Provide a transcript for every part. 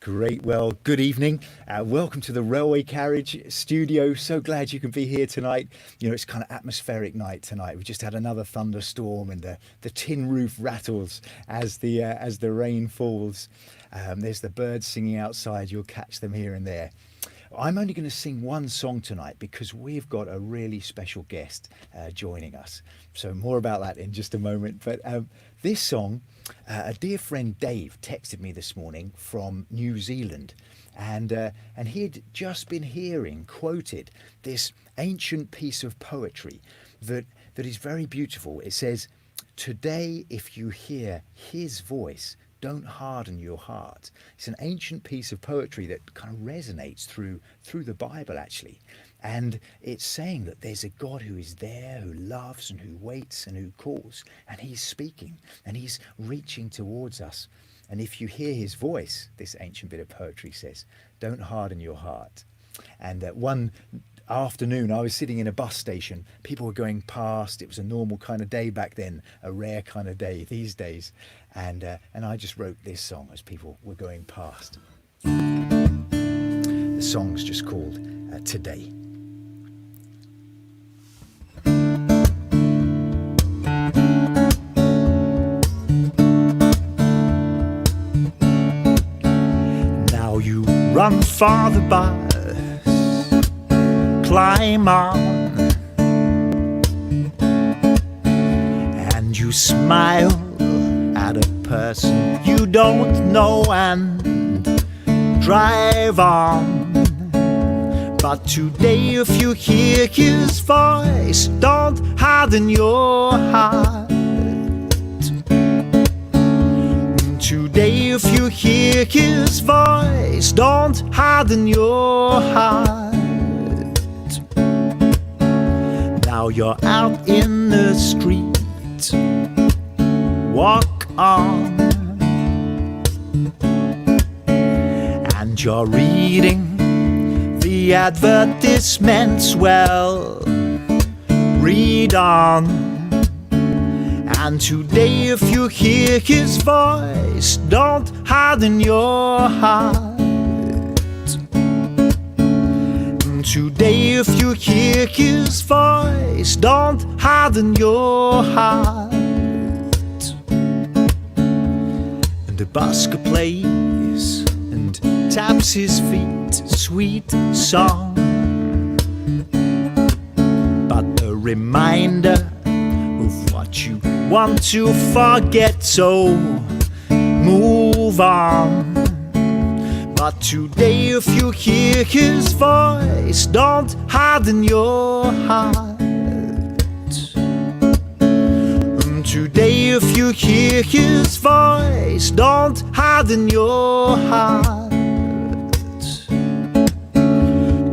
Great. Well, good evening. Welcome to the Railway Carriage studio. So glad you can be here tonight. You know, it's kind of atmospheric night tonight. We just had another thunderstorm, and the tin roof rattles as the rain falls. There's the birds singing outside. You'll catch them here and there. I'm only going to sing one song tonight because we've got a really special guest joining us. So more about that in just a moment. But this song, a dear friend Dave texted me this morning from New Zealand, and he'd just been hearing quoted this ancient piece of poetry that is very beautiful. It says, "Today, if you hear his voice, don't harden your heart." It's an ancient piece of poetry that kind of resonates through the Bible, actually. And it's saying that there's a God who is there, who loves and who waits and who calls. And he's speaking and he's reaching towards us. And if you hear his voice, this ancient bit of poetry says, don't harden your heart. And one afternoon, I was sitting in a bus station. People were going past. It was a normal kind of day back then, a rare kind of day these days. And I just wrote this song as people were going past. The song's just called Today. Now you run for the bus, climb on, and you smile at a person you don't know and drive on. But today, if you hear his voice, don't harden your heart. Today, if you hear his voice, don't harden your heart. Now you're out in the street, walk on, and you're reading the advertisements. Well, read on. And today, if you hear his voice, don't harden your heart. Today, if you hear his voice, don't harden your heart. And the busker plays and taps his feet, sweet song, but a reminder of what you want to forget, so move on. But today, if you hear his voice, don't harden your heart. Today, if you hear his voice, don't harden your heart.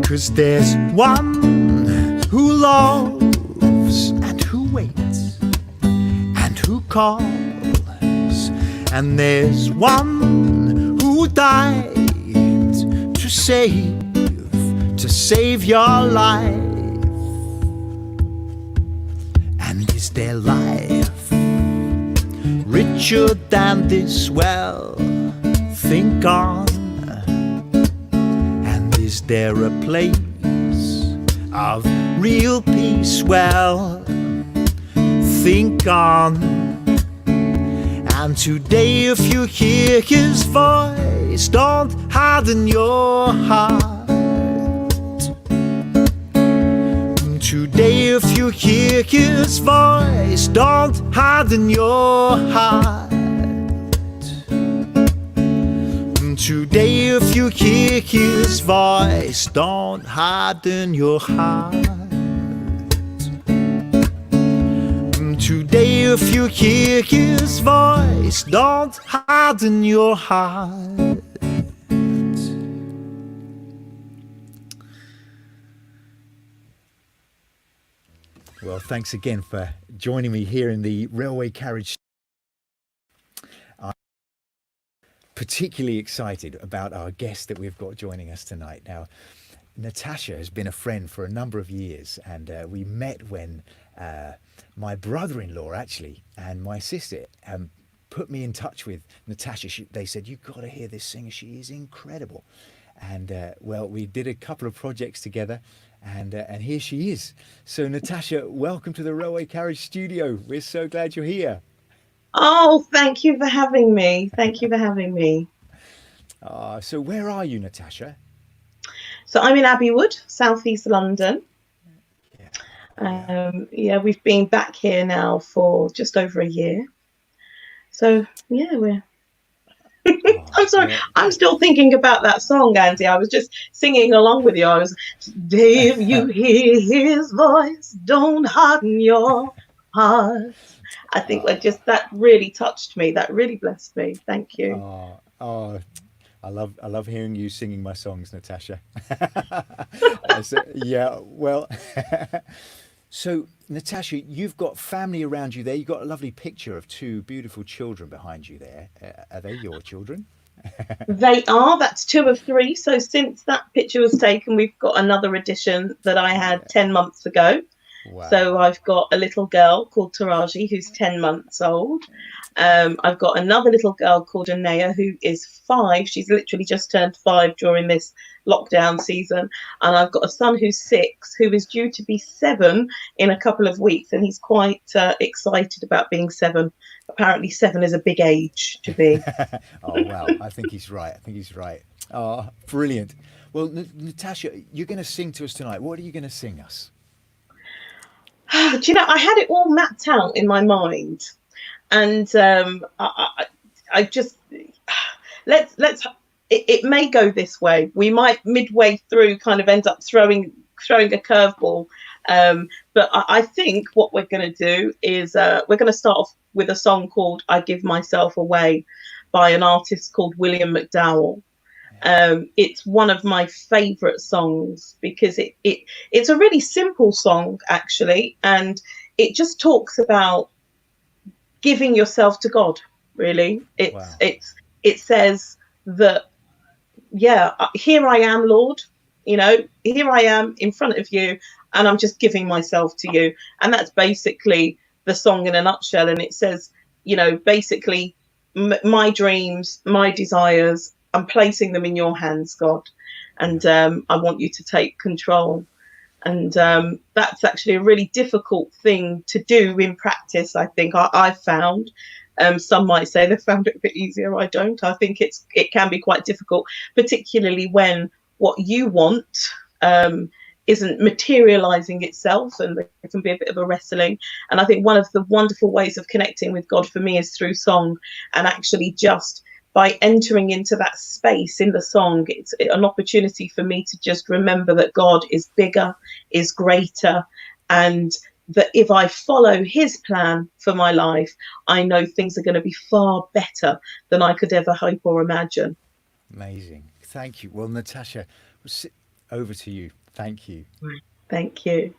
'Cause there's one who loves and who waits and who calls, and there's one who died to save your life. And is their life richer than this? Well, think on. And is there a place of real peace? Well, think on. And today, if you hear his voice, don't harden your heart. Today, if you hear his voice, don't harden your heart. Today, if you hear his voice, don't harden your heart. Today, if you hear his voice, don't harden your heart. Well, thanks again for joining me here in the Railway Carriage. I'm particularly excited about our guest that we've got joining us tonight. Now, Natasha has been a friend for a number of years, and we met when my brother-in-law actually and my sister put me in touch with Natasha. They said, "You've got to hear this singer. She is incredible." And well, we did a couple of projects together, and here she is. So Natasha, welcome to the Railway Carriage studio. We're so glad you're here. Oh, thank you for having me. Thank you for having me. So where are you, Natasha? So I'm in Abbeywood, southeast London. Yeah. Yeah. Yeah, we've been back here now for just over a year. So yeah, we're. Oh, I'm sorry, well, I'm still thinking about that song, Andy. I was just singing along with you. I was, Dave, you hear his voice, don't harden your heart. I think that really touched me. That really blessed me. Thank you. oh, oh, I love hearing you singing my songs, Natasha. Yeah, well, so Natasha, you've got family around you there. You've got a lovely picture of two beautiful children behind you there. Are they your children? They are. That's two of three. So since that picture was taken, we've got another edition that I had Yeah. 10 months ago. So Wow. I've got a little girl called Taraji who's 10 months old. I've got another little girl called Anaya who is 5. She's literally just turned 5 during this lockdown season. And I've got a son who's 6 who is due to be 7 in a couple of weeks. And he's quite excited about being 7. Apparently, 7 is a big age to be. Oh wow, I think he's right. I think he's right. Oh, brilliant. Well, Natasha, you're going to sing to us tonight. What are you going to sing us? Do you know, I had it all mapped out in my mind. And I just let's it may go this way. We might midway through kind of end up throwing a curveball. But I think what we're going to do is we're going to start off with a song called "I Give Myself Away" by an artist called William McDowell. It's one of my favourite songs because it's a really simple song actually, and it just talks about giving yourself to God. Really, Wow. it says that, yeah, here I am, Lord. You know, here I am in front of you, and I'm just giving myself to you. And that's basically the song in a nutshell. And it says, you know, basically, my dreams, my desires, I'm placing them in your hands, God, Yeah. and I want you to take control. And Wow. that's actually a really difficult thing to do in practice. I think I've found. Some might say they found it a bit easier. I don't. I think it can be quite difficult, particularly when what you want um, isn't materializing itself, and it can be a bit of a wrestling. And I think one of the wonderful ways of connecting with God for me is through song, and actually just by entering into that space in the song, it's an opportunity for me to just remember that God is bigger, is greater, and that if I follow his plan for my life, I know things are going to be far better than I could ever hope or imagine. Amazing. Thank you. Well, Natasha, over to you. Thank you. Thank you.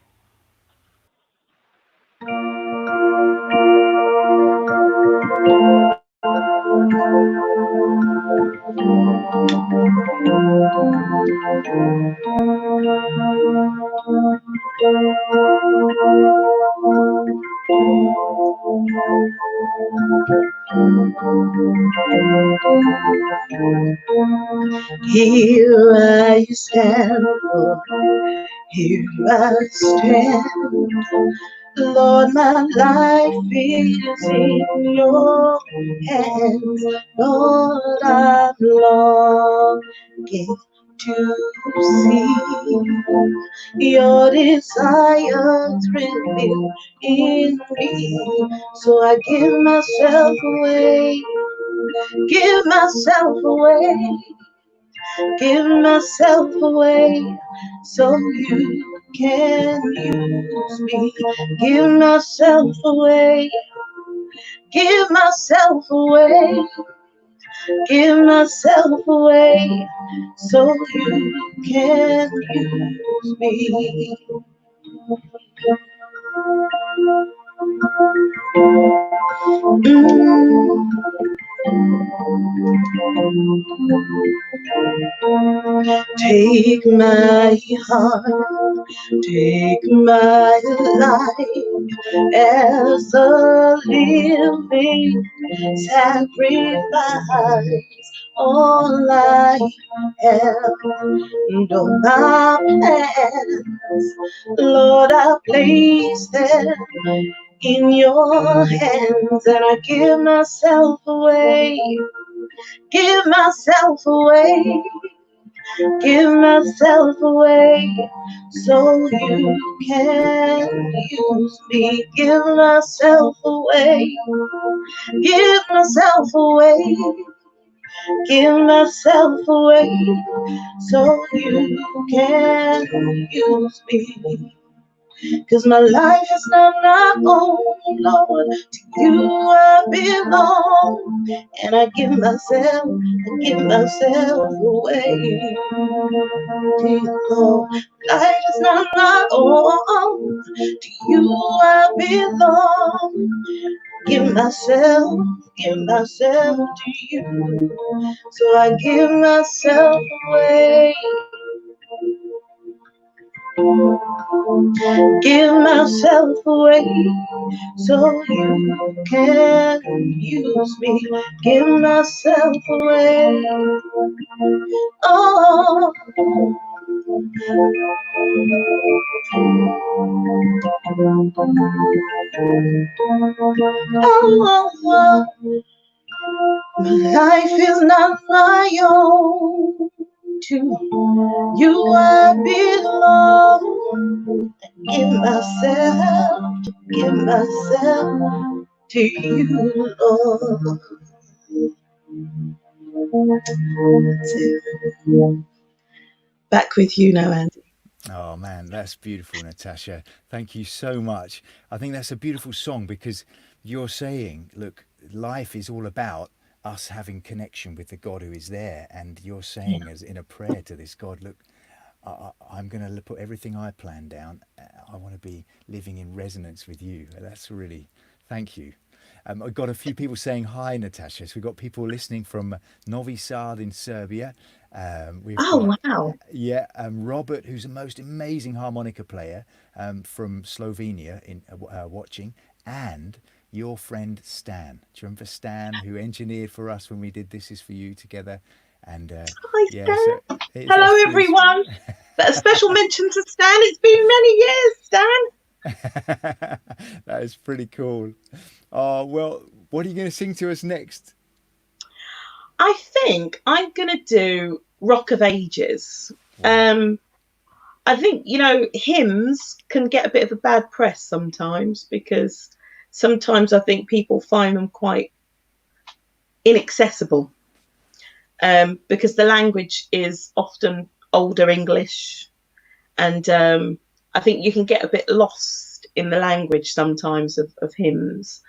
Here I stand, Lord, here I stand. Lord, my life is in your hands. Lord, I'm longing to see your desire thrilling in me. So I give myself away, give myself away so you can use me. Give myself away, give myself away, give myself away so you can use me. Mm. Take my heart, take my life as a living sacrifice. All I have and all my plans, Lord, I place them in your hands, and I give myself away, give myself away, give myself away, so you can use me. Give myself away, give myself away, give myself away, so you can use me. 'Cause my life is not my own, Lord. To you I belong. And I give myself away to you, Lord. Life is not my own. To you I belong. Give myself to you. So I give myself away. Give myself away, so you can use me. Give myself away. Oh, oh, my life is not my own. To you I belong. Give myself to you, Lord. That's it. Back with you now, Andy. Oh man, that's beautiful, Natasha. Thank you so much. I think that's a beautiful song because you're saying, look, life is all about us having connection with the God who is there. And you're Yeah. saying, as in a prayer to this God, look, I'm going to put everything I plan down. I want to be living in resonance with you. That's really, thank you. I've got a few people saying hi, Natasha. So we've got people listening from Novi Sad in Serbia. We've got, Oh, wow. yeah, Robert, who's a most amazing harmonica player from Slovenia, in watching, and your friend Stan. Do you remember Stan, who engineered for us when we did This Is For You together? And Hi, yeah, so Stan. that's Hello, pretty. everyone. A special mention to Stan. It's been many years, Stan. That is pretty cool. Oh, well, what are you going to sing to us next? I think I'm going to do Rock of Ages. Wow. Um, I think, hymns can get a bit of a bad press sometimes because sometimes I think people find them quite inaccessible because the language is often older English. And I think you can get a bit lost in the language sometimes of hymns.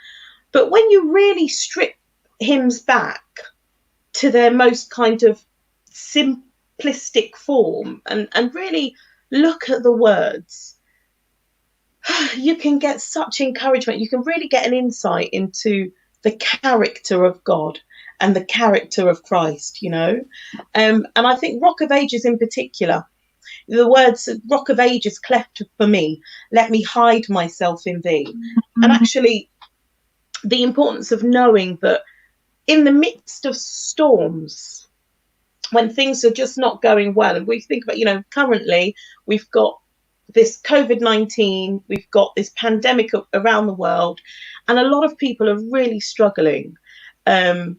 But when you really strip hymns back to their most kind of simplistic form and really look at the words, you can get such encouragement. You can really get an insight into the character of God and the character of Christ. And I think Rock of Ages in particular, the words Rock of Ages cleft for me, let me hide myself in thee. And actually the importance of knowing that in the midst of storms, when things are just not going well, and we think about, currently we've got this COVID-19, we've got this pandemic around the world, and a lot of people are really struggling from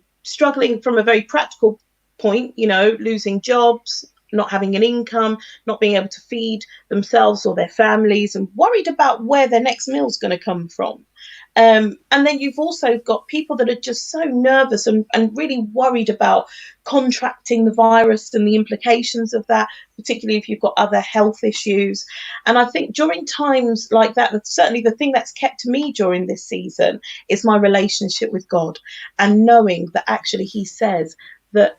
a very practical point, losing jobs, not having an income, not being able to feed themselves or their families, and worried about where their next meal is going to come from. And then you've also got people that are just so nervous and really worried about contracting the virus and the implications of that, particularly if you've got other health issues. And I think during times like that, certainly the thing that's kept me during this season is my relationship with God, and knowing that actually he says that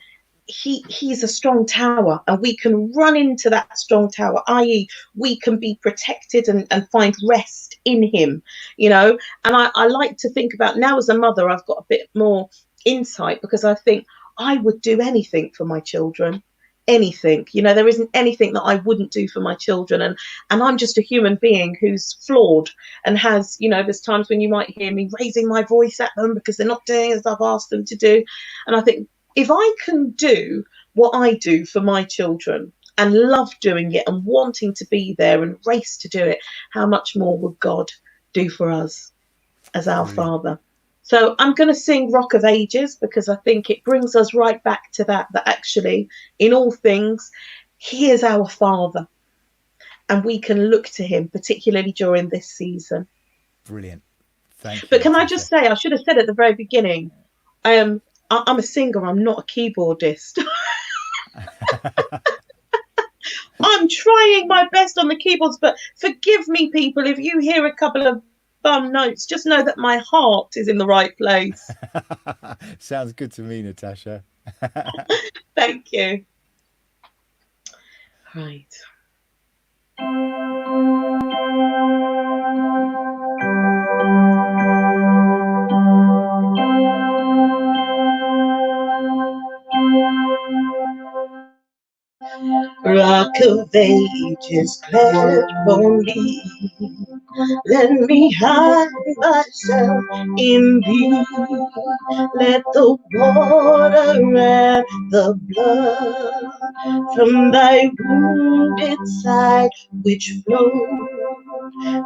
he's a strong tower and we can run into that strong tower, i.e. we can be protected and find rest in him, and I like to think about now as a mother, I've got a bit more insight because I think I would do anything for my children. Anything, there isn't anything that I wouldn't do for my children. And I'm just a human being who's flawed and has, there's times when you might hear me raising my voice at them because they're not doing as I've asked them to do. And I think if I can do what I do for my children and love doing it and wanting to be there and race to do it, how much more would God do for us as our Brilliant. Father? So I'm going to sing Rock of Ages because I think it brings us right back to that actually, in all things, he is our Father and we can look to him, particularly during this season. Brilliant. Thank you, But can I Natasha. just say, I should have said at the very beginning, I'm a singer, I'm not a keyboardist. I'm trying my best on the keyboards, but forgive me, people, if you hear a couple of bum notes, just know that my heart is in the right place. Sounds good to me, Natasha. Thank you. Right. Rock of Ages, cleft for me. Let me hide myself in thee. Let the water and the blood from thy wounded side which flow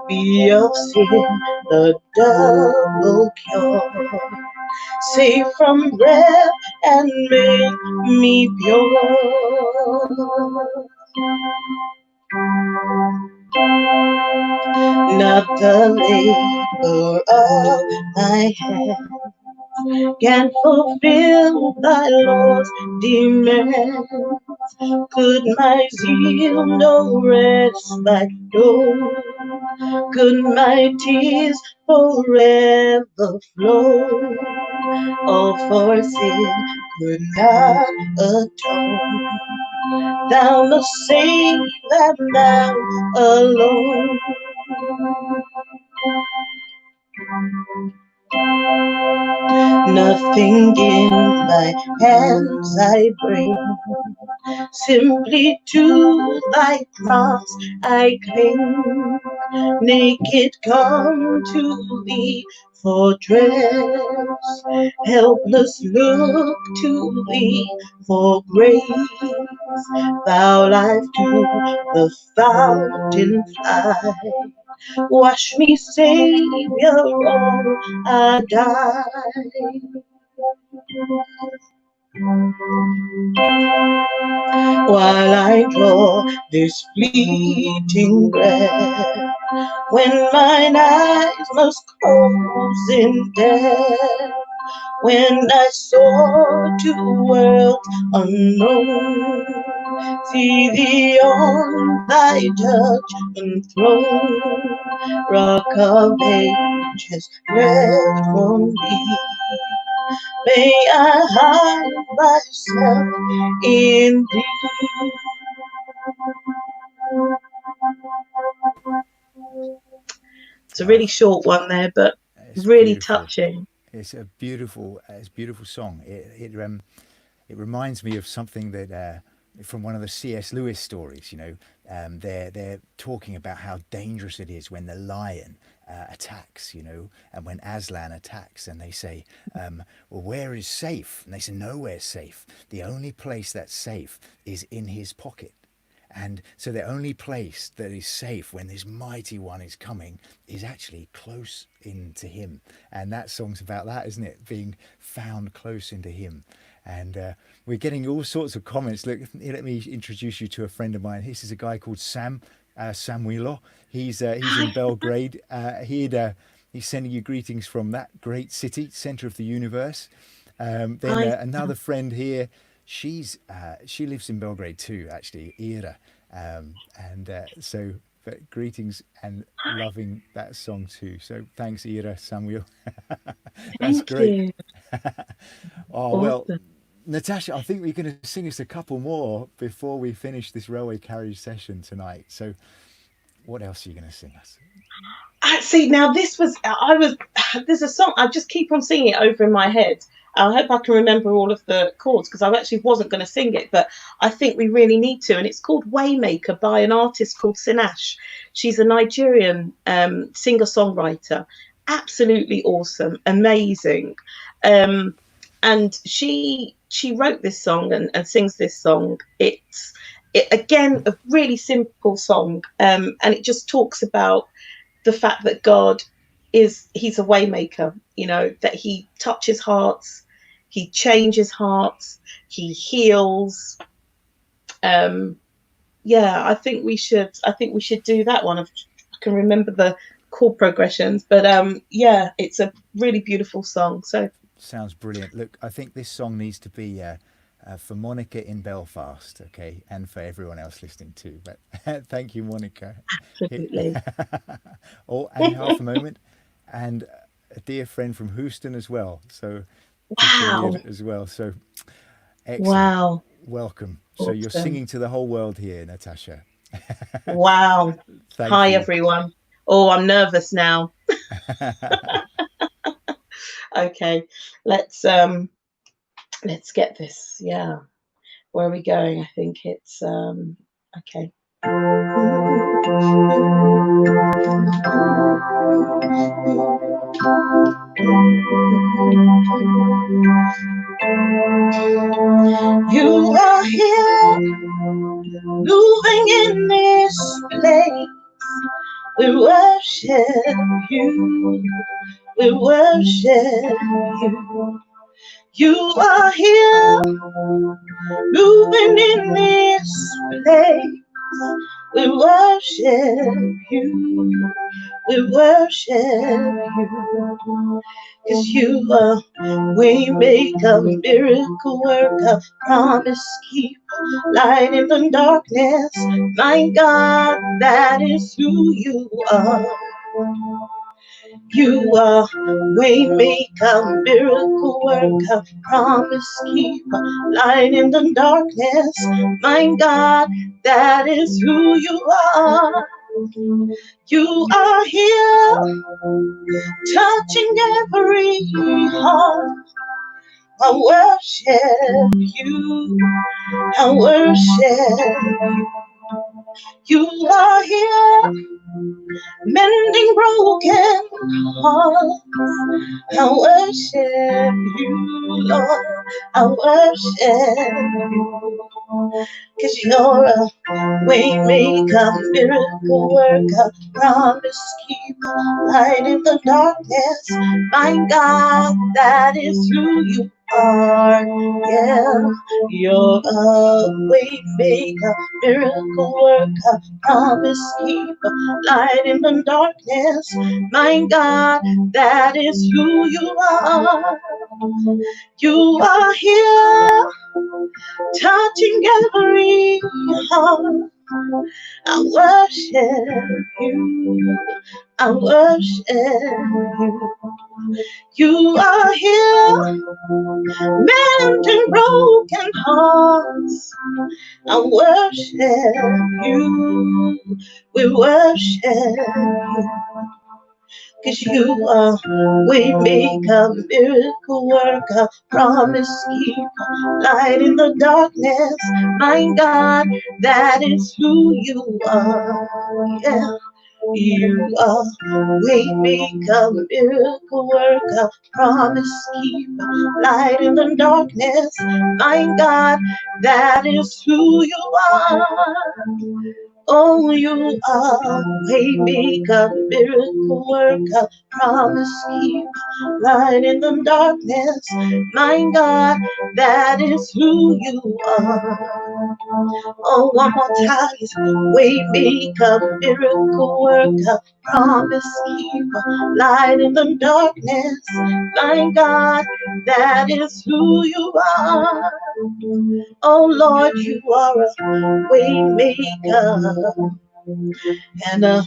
be of sin the double cure. Save from wrath and make me pure. Not the labor of my hand can fulfill thy Lord's demands. Could my zeal no respite know? Could my tears forever flow? All for sin could not atone. Thou must save that thou alone. Nothing in my hands I bring, simply to thy cross I cling. Naked come to thee for dress, helpless look to thee for grace. Thou life to the fountain fly, wash me, Savior, or I die. While I draw this fleeting breath, when mine eyes must close in death, when I soar to worlds unknown, see thee on thy judgment throne. Rock of ages, rest on me. May I hide myself in thee. It's a really Oh, short one there, but it's really beautiful. touching. It's a beautiful song. It reminds me of something that from one of the C.S. Lewis stories. They're talking about how dangerous it is when the lion attacks. And when Aslan attacks, and they say, "Well, where is safe?" And they say, "Nowhere's safe. The only place that's safe is in his pocket." And so the only place that is safe when this mighty one is coming is actually close into him. And that song's about that, isn't it? Being found close into him. And we're getting all sorts of comments. Look, let me introduce you to a friend of mine. This is a guy called Samuilo. He's in Belgrade. He's sending you greetings from that great city, center of the universe. Then I another friend here. She lives in Belgrade too, actually, Ira. But greetings and loving that song too. So thanks, Ira, Samuel. That's thank great. you. Oh well, Awesome. Natasha, I think we're going to sing us a couple more before we finish this railway carriage session tonight. So what else are you going to sing us? See, now this was I was there's a song I just keep on singing it over in my head, I hope I can remember all of the chords because I actually wasn't going to sing it, but I think we really need to. And it's called Waymaker by an artist called Sinash. She's a Nigerian singer-songwriter. Absolutely awesome, amazing. Um, and she wrote this song and sings this song. Again a really simple song, and it just talks about the fact that God he's a waymaker, you know, that he touches hearts, he changes hearts, he heals. Um, yeah, I think we should do that one. I can remember the chord progressions, but yeah, it's a really beautiful song. So Sounds brilliant. Look, I think this song needs to be for Monica in Belfast, okay, and for everyone else listening too. But thank you, Monica. absolutely. Oh, and half a moment, and a dear friend from Houston as well. So just for you Wow. as well. So excellent. Wow. Welcome. So you're Awesome. singing to the whole world here, Natasha. Wow. Thank Hi you. everyone. Oh, I'm nervous now. Okay. Let's um let's get this. Yeah. Where are we going? I think it's okay. You are here, moving in this place. We worship you. We worship you. You are here, moving in this place. We worship you. We worship you. 'Cause you are way maker, miracle worker, promise keeper, light in the darkness. My God, that is who you are. You are way maker, miracle worker, promise keeper, light in the darkness. My God, that is who you are. You are here, touching every heart. I worship you. I worship you. You are here, mending broken hearts. I worship you, Lord. I worship you. 'Cause you're a way maker, miracle worker, promise keeper, light in the darkness. My God, that is who you are. Yeah, you're a way maker, miracle worker, promise keeper, light in the darkness. My God, that is who you are. You are here, touching every heart. I worship you. I worship you. You are here, mending broken hearts. I worship you. We worship you. 'Cause you are way maker, miracle worker, promise keeper, light in the darkness. My God, that is who you are. Yeah. You are way maker, miracle worker, promise keeper, light in the darkness. My God, that is who you are. Oh, you are waymaker, miracle worker, promise keeper, light in the darkness. My God, that is who you are. Oh, one more time, waymaker, miracle worker, promise keeper, light in the darkness. My God, that is who you are. Oh Lord, you are a way maker and a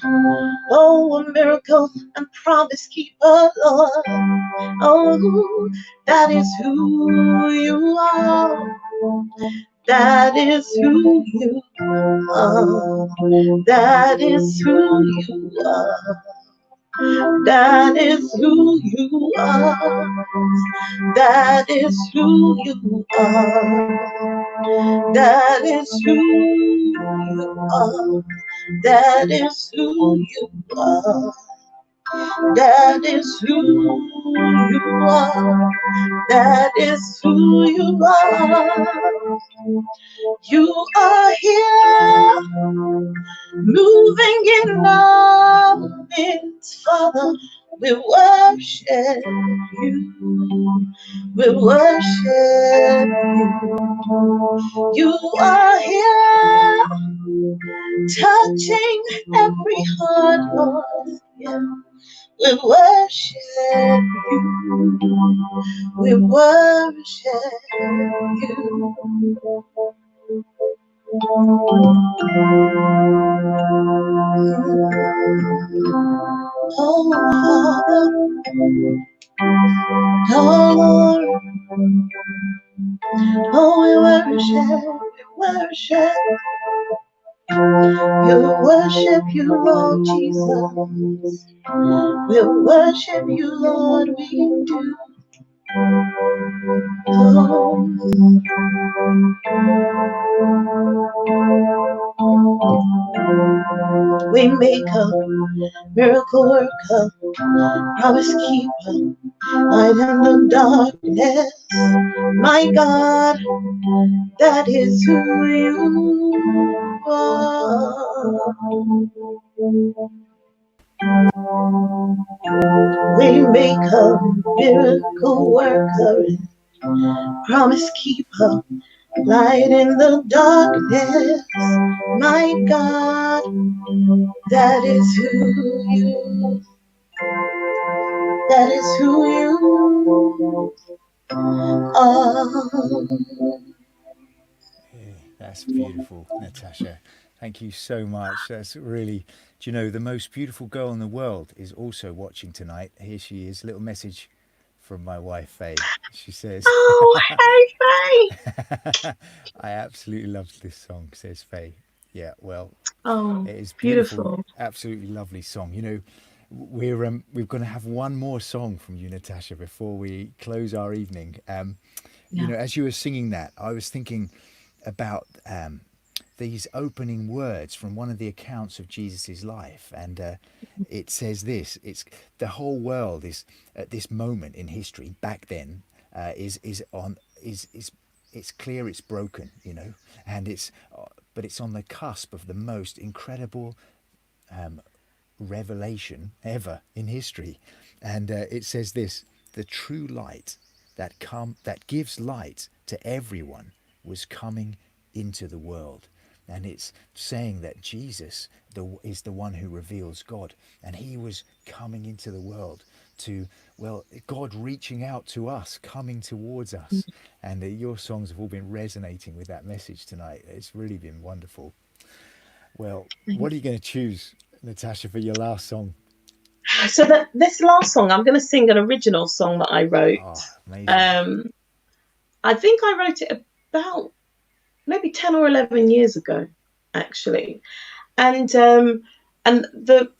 miracle and promise keeper, Lord. Oh, that is who you are. That is who you are. That is who you are. That is who you are. That is who you are. That is who you are. That is who you are. That is who you are. That is who you are. You are here, moving in our midst, Father. We worship you. We worship you. You are here, touching every heart, Lord. Yeah. We worship you. We worship you. Oh, Father, oh, Lord, oh, we worship you, worship you, Lord Jesus. We worship you, Lord, we do. Oh, we make a miracle worker, promise keeper, light in the darkness. My God, that is who you are. We make a miracle worker, promise keeper, light in the darkness. My God, that is who you, that is who you are. Yeah, that's beautiful, Natasha. Thank you so much. That's really, do you know, the most beautiful girl in the world is also watching tonight. Here she is, little message from my wife, Faye. She says, Oh, hey, Faye. I absolutely love this song, says Faye. Yeah, well, Oh, it is beautiful, beautiful. absolutely lovely song. You know, we're going to have one more song from you, Natasha, before we close our evening. You Yeah. know, as you were singing that, I was thinking about these opening words from one of the accounts of Jesus's life, and it says this: "It's the whole world is at this moment in history. Back then, is on is it's clear it's broken, you know, and it's but it's on the cusp of the most incredible revelation ever in history." And it says this: "The true light that gives light to everyone was coming into the world." And it's saying that Jesus is the one who reveals God, and he was coming into the world to, well, God reaching out to us, coming towards us. And your songs have all been resonating with that message tonight. It's really been wonderful. Well, what are you going to choose, Natasha, for your last song? So this last song, I'm going to sing an original song that I wrote. Oh, amazing. Um, I think I wrote it about maybe 10 or 11 years ago, actually. And the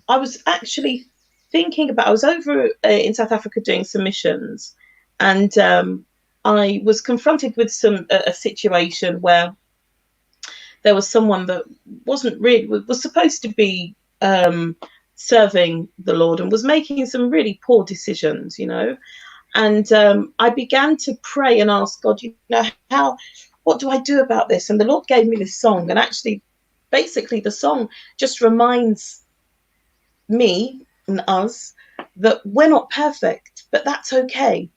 I was actually thinking about, I was over in South Africa doing some missions, and I was confronted with a situation where there was someone that wasn't really, was supposed to be serving the Lord and was making some really poor decisions, you know. And I began to pray and ask God, you know, what do I do about this? And the Lord gave me this song. And actually, basically, the song just reminds me and us that we're not perfect, but that's okay,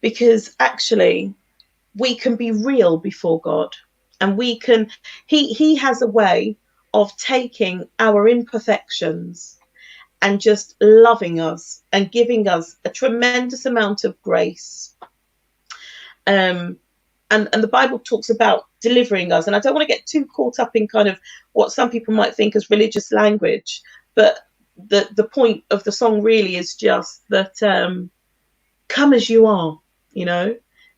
because actually we can be real before God, and we can, he has a way of taking our imperfections and just loving us and giving us a tremendous amount of grace. um and the Bible talks about delivering us, and I don't want to get too caught up in kind of what some people might think as religious language, but the point of the song really is just that, come as you are, you know,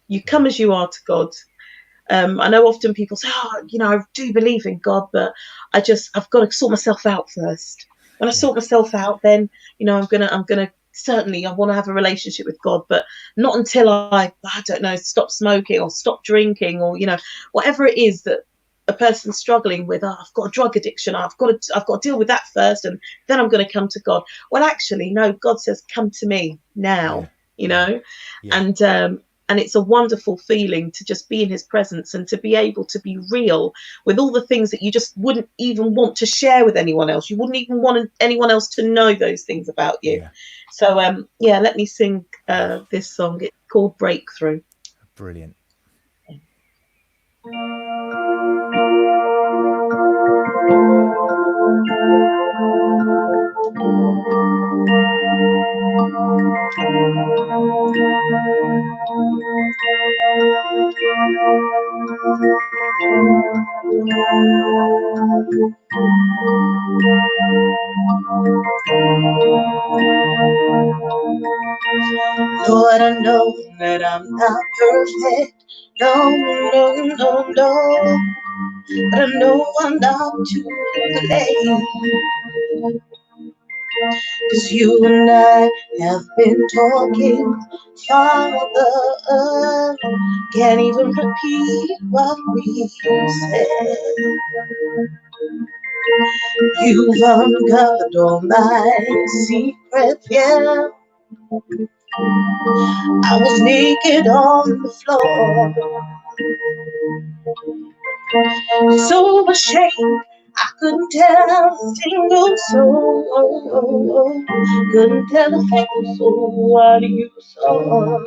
you come as you are to God. I know often people say, oh, you know, I do believe in God, but I've got to sort myself out first. When I Yeah. sort myself out, then I'm gonna certainly I want to have a relationship with God, but not until I don't know, stop smoking or stop drinking, or whatever it is that a person's struggling with. Oh, I've got a drug addiction. I've got to deal with that first, and then I'm going to come to God. Well, actually, no. God says, "Come to me Yeah. now." Yeah. Yeah. And it's a wonderful feeling to just be in His presence and to be able to be real with all the things that you just wouldn't even want to share with anyone else. You wouldn't even want anyone else to know those things about you. Yeah. So yeah, let me sing Oh, this song. It's called Breakthrough. brilliant. Lord, I know that I'm not perfect. No, no, no, no. But I know I'm not too late. 'Cause you and I have been talking, Father. Can't even repeat what we said. You've uncovered all my secrets, yeah. I was naked on the floor, so ashamed I couldn't tell a single soul. Couldn't tell a single soul what you saw.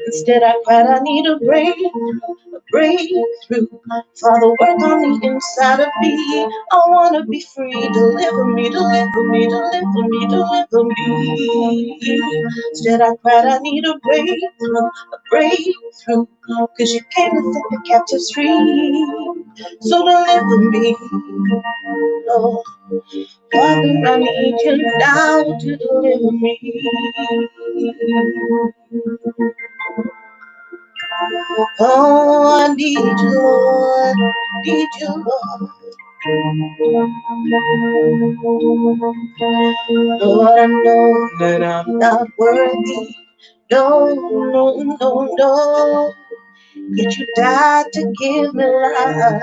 Instead, I cried, I need a breakthrough. Father, work on the inside of me. I want to be free. Deliver me, deliver me, deliver me, deliver me. Instead, I cried, I need a breakthrough. 'Cause you came to set the captives free. So deliver me, Lord. Father, I need you now to deliver me. Oh, I need you, Lord. Need you, Lord. Lord, I know that I'm not worthy. No, no, no, no. Yet you died to give me life.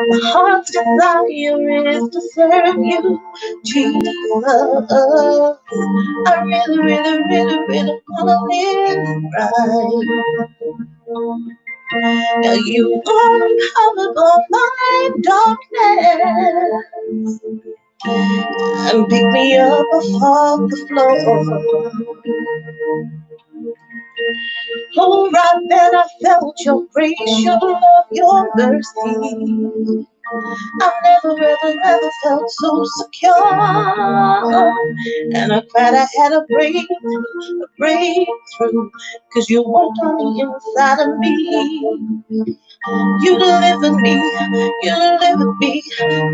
My heart's desire is to serve you, Jesus. I really, really, really, really wanna live right. Now you uncovered all my darkness and pick me up off the floor. Oh, right then I felt your grace, your love, your mercy. I've never, ever, ever felt so secure. And I cried, I had a breakthrough, 'cause you worked on the inside of me. You delivered me, you delivered me,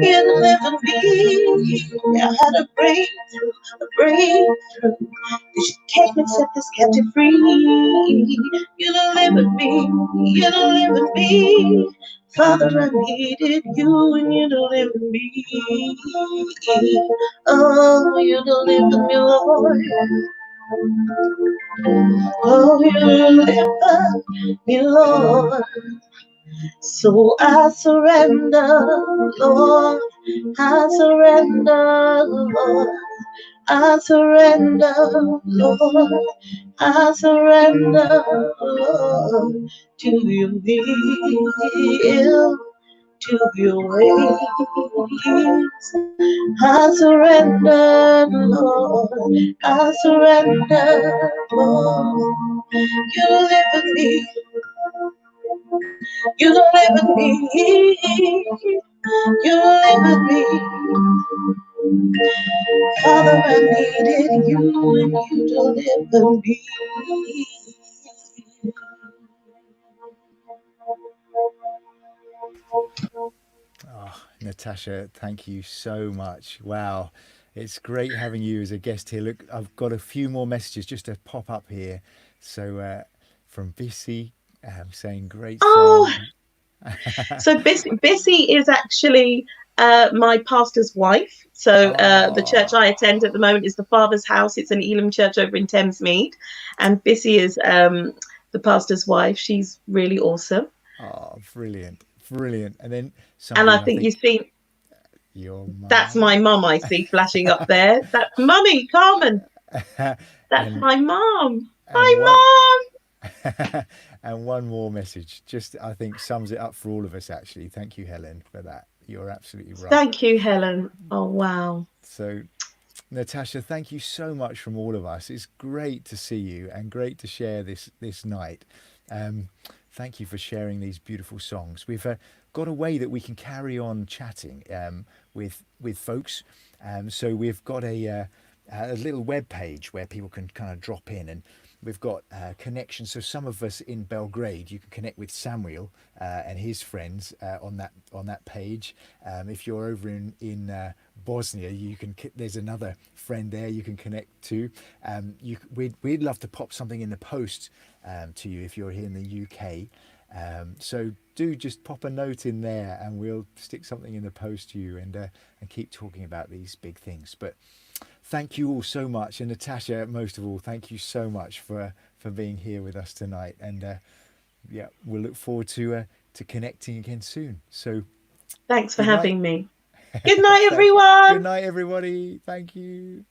you delivered me. I had a breakthrough, 'cause you came and set this captive free. You delivered me, you delivered me. Father, I needed you and you delivered me. Oh, you delivered me, Lord. Oh, you delivered me, Lord. So I surrender, Lord. I surrender, Lord. I surrender, Lord. I surrender, Lord, to your will, to your ways. I surrender, Lord. I surrender, Lord. You live in me. You live in me. You live in me. Father, I needed you and you deliver me. Oh, Natasha, thank you so much. Wow. It's great having you as a guest here. Look, I've got a few more messages just to pop up here. So, from Bissy saying, great Oh, song. So Bissy is actually my pastor's wife. So the church Oh, I attend at the moment is the Father's House. It's an Elim church over in Thamesmead, and Bissy is the pastor's wife. She's really awesome, oh, brilliant, brilliant. And then and I somebody, I think you think, see your that's mum. my mum. I see flashing up there. That's Mummy Carmen. That's and my mum. and one Hi, and one more message, just I think sums it up for all of us. Actually, thank you, Helen, for that. You're absolutely mum. right. Thank you, Helen. Oh wow. So, Natasha, thank you so much from all of us. It's great to see you and great to share this night. Um, Thank you for sharing these beautiful songs. We've got a way that we can carry on chatting with folks. So we've got a little web page where people can kind of drop in, and we've got connections. So some of us in Belgrade, you can connect with Samuel and his friends on that page. If you're over in Bosnia, you can. There's another friend there you can connect to. We'd love to pop something in the post to you if you're here in the UK. So do just pop a note in there, and we'll stick something in the post to you, and keep talking about these big things. But thank you all so much, and Natasha, most of all, thank you so much for being here with us tonight. And yeah, we'll look forward to connecting again soon. So Thanks for good night. having me. Good night, everyone. Good night, everybody. Thank you.